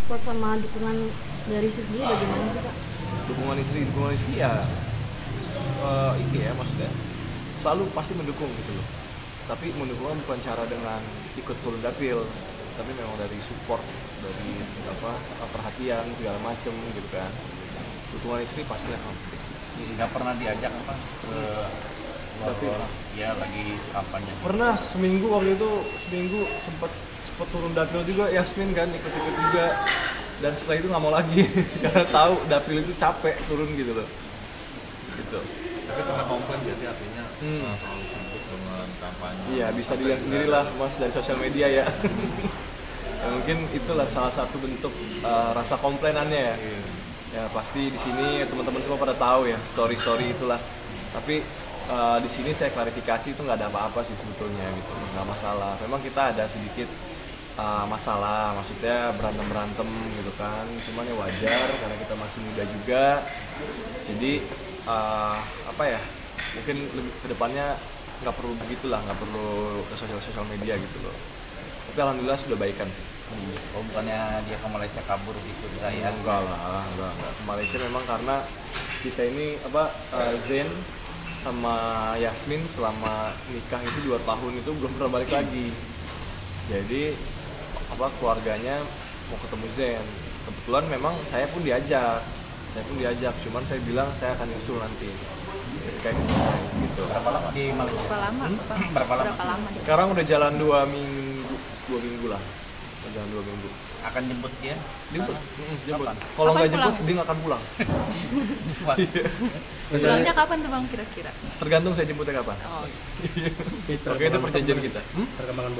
support sama dukungan dari istri sendiri bagaimana sih Kak? Dukungan istri ya ini ya maksudnya selalu pasti mendukung gitu loh. Tapi mendukung bukan cara dengan ikut turun dapil, tapi memang dari support, dari perhatian segala macem gitu kan. Dukungan istri pasti lah penting. Nggak pernah diajak apa ke Dapil? Ya lagi kampanye. Pernah seminggu sempat turun dapil juga, Yasmin kan ikut-ikut juga, dan setelah itu nggak mau lagi karena tahu dapil itu capek turun gitu loh. Gitu. Tapi pernah komplain gak sih artinya terlalu sibuk dengan kampanye? Iya, bisa dilihat sendirilah Mas dari sosial media ya. Ya mungkin itulah salah satu bentuk rasa komplainannya ya. Ya pasti di sini teman-teman semua pada tahu ya story itulah. Tapi di sini saya klarifikasi itu nggak ada apa-apa sih sebetulnya gitu, nggak masalah. Memang kita ada sedikit masalah, maksudnya berantem gitu kan. Cuman ya wajar karena kita masih muda juga. Jadi mungkin lebih kedepannya nggak perlu begitulah, nggak perlu ke sosial media gitu loh. Tapi alhamdulillah sudah baikan sih. Oh, bukannya dia ke Malaysia kabur gitu ya? Enggak lah, enggak. Ke Malaysia memang karena kita ini Zen sama Yasmin selama nikah itu 2 tahun itu belum pernah balik lagi. Jadi keluarganya mau ketemu Zen. Kebetulan memang saya pun diajak, cuman saya bilang saya akan nyusul nanti ketika ini selesai gitu. Berapa lama di Malaysia? Berapa lama? Sekarang udah jalan 2 minggu lah. Jalan 2 minggu. Akan jemput dia? Jemput. Kapan? Kalau nggak jemput dia nggak akan pulang. Pulangnya kapan tuh Bang kira-kira? Tergantung saya jemputnya kapan. Oh. Oke, itu perjanjian kita. Perkembangan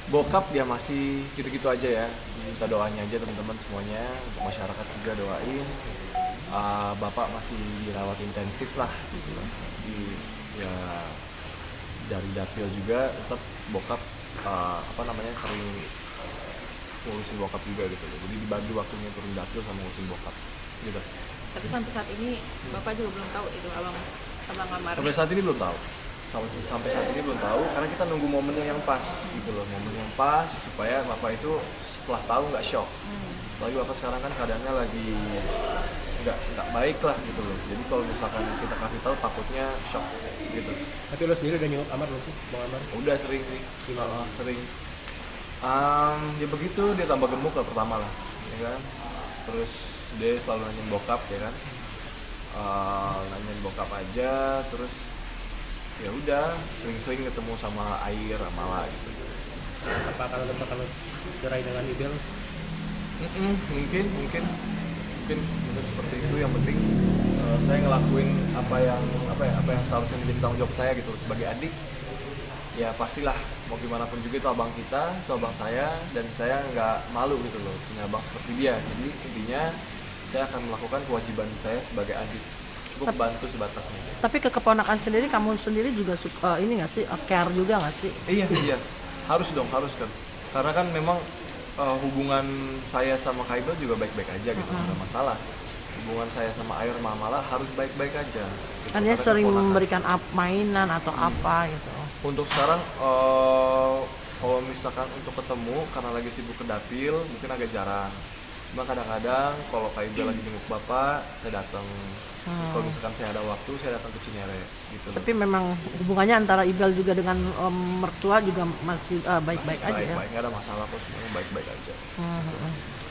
Bokap ya masih gitu-gitu aja ya. Minta doanya aja teman-teman semuanya, untuk masyarakat juga doain. Bapak masih dirawat intensif lah gitu. Ya dari dapil juga tetap bokap sering ngurusin bokap juga gitu. Jadi dibagi waktunya turun dapil sama ngurusin bokap gitu. Tapi sampai saat ini Bapak juga belum tahu itu abang Amar. Sampai saat ini belum tahu. Sampai saat ini belum tahu karena kita nunggu momennya yang pas gitu loh, momen yang pas supaya bapak itu setelah tahu nggak shock. Lagi bapak sekarang kan keadaannya lagi nggak baik lah gitu loh. Jadi kalau misalkan kita kasih tahu takutnya shock gitu. Tapi lo sendiri udah nyenguk Amar belum sih, Bang Amar? Udah sering sih. Sering. Ya begitu dia tambah gemuk lah pertama lah, ya kan. Terus dia selalu nanyain bokap ya kan. Nanyain bokap aja, terus ya udah sering-sering ketemu sama Air, Amala gitu. Apa kalau cerai dengan Ibel? Mungkin seperti itu. Yang penting saya ngelakuin apa yang seharusnya menjadi tanggung jawab saya gitu sebagai adik. Ya pastilah mau gimana pun juga itu abang kita, itu abang saya, dan saya nggak malu gitu loh punya abang seperti dia. Jadi intinya saya akan melakukan kewajiban saya sebagai adik, cukup bantu sebatasnya. Tapi ke keponakan sendiri, kamu sendiri juga ini nggak sih, care juga nggak sih? Iya harus kan, karena kan memang hubungan saya sama Kaibel juga baik-baik aja gitu, nggak ada masalah. Hubungan saya sama Air Mamala harus baik-baik aja gitu. Kan dia sering memberikan mainan atau apa gitu. Untuk sekarang kalau misalkan untuk ketemu karena lagi sibuk ke dapil mungkin agak jarang. Cuma kadang-kadang kalau Kaibel lagi jenguk bapak, saya datang. Kalau misalkan saya ada waktu, saya datang ke Cinere gitu. Tapi memang hubungannya antara Ibel juga dengan mertua juga masih baik-baik aja ya? Baik-baik, nggak ada masalah kok, semuanya baik-baik aja.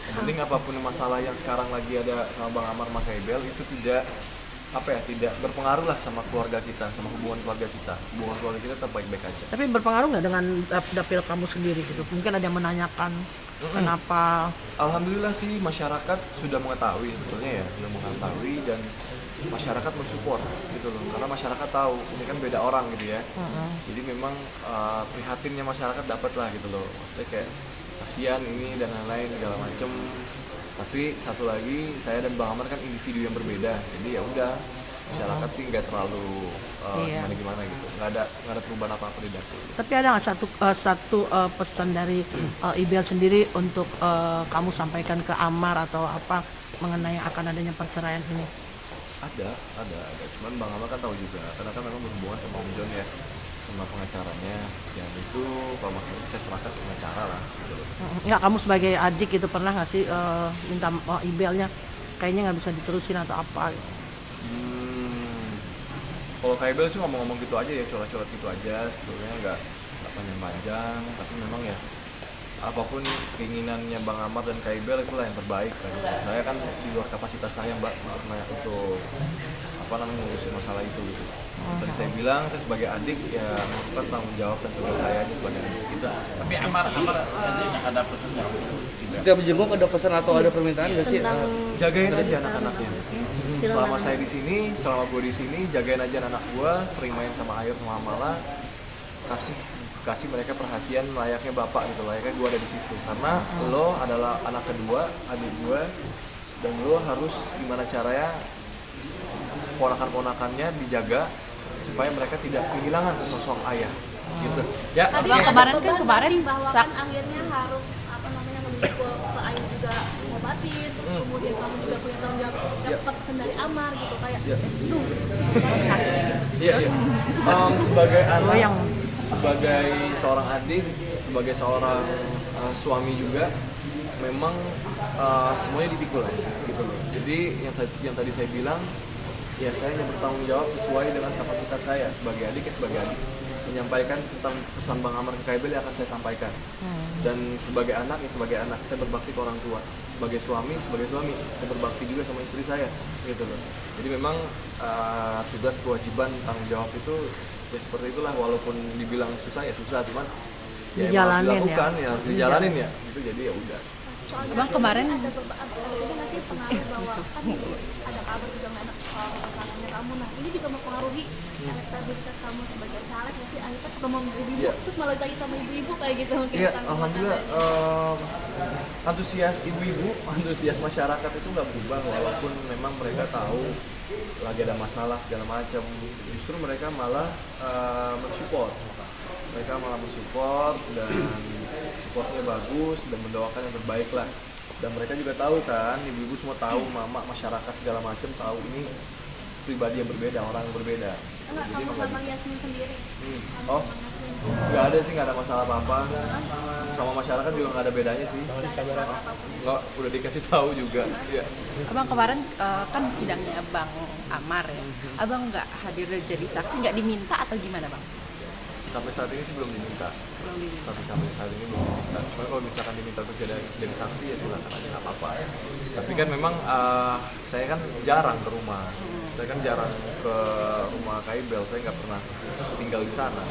Yang penting apapun masalah yang sekarang lagi ada sama Bang Amar sama Ibel itu tidak berpengaruh lah sama keluarga kita, sama hubungan keluarga kita. Hubungan keluarga kita tetap baik-baik aja. Tapi berpengaruh nggak dengan dapil kamu sendiri gitu? Mungkin ada yang menanyakan kenapa? Alhamdulillah sih masyarakat sudah mengetahui sebetulnya ya, sudah mengetahui dan masyarakat mensupport gitu loh, karena masyarakat tahu ini kan beda orang gitu ya. Jadi memang prihatinnya masyarakat dapat lah gitu loh, maksudnya kayak kasihan ini dan lain-lain segala macem. Tapi satu lagi saya dan Bang Amar kan individu yang berbeda, jadi ya udah masyarakat sih nggak terlalu gimana gitu, nggak ada perubahan apa-apa di dapur. Tapi ada nggak satu pesan dari Ibel sendiri untuk kamu sampaikan ke Amar atau apa mengenai akan adanya perceraian ini? Ada. Cuman Bang Amar kan tahu juga, karena kan memang berhubungan sama Om John ya. sama pengacaranya, dan itu kalau maksudnya saya serahkan ke pengacara lah gitu loh. Nggak, kamu sebagai adik itu pernah nggak sih minta emailnya kayaknya nggak bisa diterusin atau apa gitu? Kalau Kaibel sih ngomong-ngomong gitu aja ya, coret-coret gitu aja, sebetulnya nggak panjang-panjang, tapi memang ya apapun keinginannya Bang Amar dan Kaibel itulah yang terbaik kan. Saya kan di luar kapasitas saya Mbak untuk ngurusin masalah itu gitu. Tadi saya bilang saya sebagai adik ya melakukan tanggung jawab dan tugas saya aja sebagai adik kita. Tapi Amar ada pesan nggak? Setiap jenguk ada pesan atau ada permintaan nggak sih? Jagain aja anak-anaknya. Selama saya di sini, selama gue di sini, jagain aja anak gue, sering main sama Ayu sama Amala, kasih mereka perhatian layaknya bapak gitu, layaknya gue ada di situ. Karena lo adalah anak kedua, adik gue, dan lo harus gimana caranya ponakan-ponakannya dijaga supaya mereka tidak kehilangan sosok ayah. Gitu. Ya. Tadi kemarin akhirnya harus menuju ke Ayu juga ngobatin, terus kemudian kamu juga punya tanggung jawab dapat pesan dari Amar gitu kayak tuh saksi. Iya. Sebagai anak, sebagai seorang adik, sebagai seorang suami juga, memang semuanya dipikul gitu loh. Jadi yang tadi saya bilang, ya saya hanya bertanggung jawab sesuai dengan kapasitas saya sebagai adik ya sebagai adik, menyampaikan tentang pesan Bang Amar ke Kaibel yang akan saya sampaikan. Dan sebagai anak ya sebagai anak, saya berbakti ke orang tua. Sebagai suami, saya berbakti juga sama istri saya gitu loh. Jadi memang tugas kewajiban tanggung jawab itu ya seperti itulah, walaupun dibilang susah ya susah, cuman ya emang harus dilakukan ya, harus dijalanin ya. Itu jadi ya udah. Abang kemarin ada nggak sih pengaruh bahwa kan ada kabar juga nggak enak soal pasangannya kamu, nah ini juga mempengaruhi elektabilitas kamu sebagai caleg nggak sih? Akhirnya ketemu ibu-ibu terus malah lagi sama ibu-ibu kayak gitu mungkin. Iya, alhamdulillah antusias masyarakat itu nggak berubah, walaupun memang mereka tahu lagi ada masalah segala macam, justru mereka malah mensupport dan supportnya bagus dan mendoakan yang terbaik lah. Dan mereka juga tahu kan, ibu-ibu semua tahu, mama, masyarakat segala macam tahu ini pribadi yang berbeda, orang yang berbeda. Jadi sama Yasmin sendiri. Oh, nggak ada sih, nggak ada masalah apa-apa. Sama masyarakat juga nggak ada bedanya sih. Nggak, udah dikasih tahu juga. Ya. Abang kemarin kan sidangnya Bang Amar ya. Abang nggak hadir jadi saksi, nggak diminta atau gimana Bang? Sampai saat ini sih belum diminta. Sampai saat ini belum diminta. Cuma kalau misalkan diminta untuk jadi saksi ya silakan aja, nggak apa-apa. Tapi kan memang saya kan jarang ke rumah. Saya kan jarang ke rumah Kaibel. Saya nggak pernah tinggal di sana.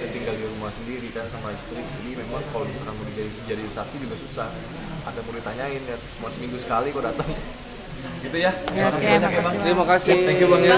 Saya tinggal di rumah sendiri kan sama istri. Jadi memang kalau misalkan mau jadi saksi juga susah. Ada mau ditanyain ya, mau seminggu sekali kok datang. Gitu ya. Terima kasih. Terima kasih. Thank you Bang ya.